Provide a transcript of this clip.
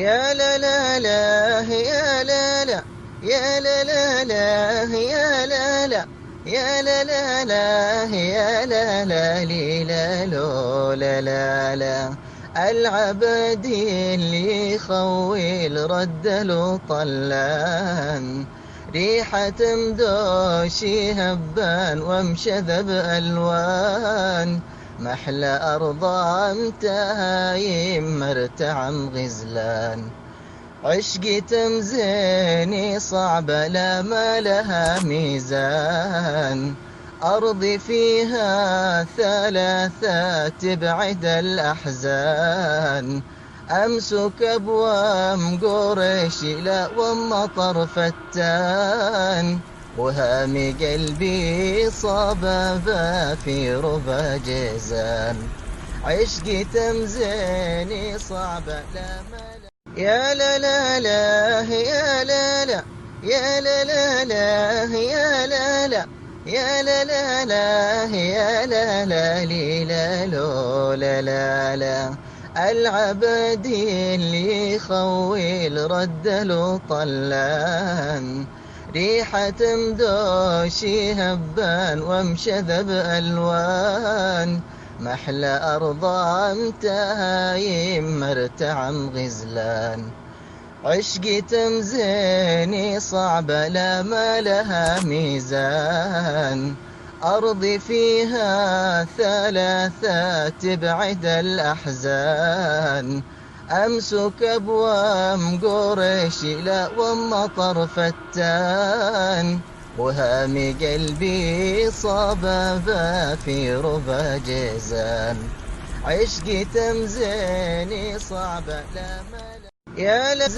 يا لا لا لا يا لا لا يا لا لا لا يا لا لا يا لا لا لا يا لا لا لي لا لو لا لا لا العبد اللي يخويل رد له طلان ريحة مدوشي هبان ومشذب ألوان محلى أرضى متهايم مرتعم غزلان عشقي تمزيني صعبة لا ما لها ميزان أرضي فيها ثلاثة تبعد الأحزان أمسك أبوام قريشي لا والمطر فتان وهامي قلبي صبابة في ربا جيزان عشقي تمزيني صعبة لا ما يا لا لا لا يا لا لا يا لا لا لا يا لا لا يا لا لا لا يا لا لا لي لا لو لا لا لا العبد اللي يخويل رد له طلان ريحة مدوشي هبان ومشذب ألوان محلى أرضى متهايم مرتعم غزلان عشقي تمزيني صعبة لا ما لها ميزان أرضي فيها ثلاثة تبعد الأحزان أمسك أبوام قريشي لا والمطر فتان وهامي قلبي صبابة في ربا جيزان عشقي تمزيني صعبة لا ما يا لا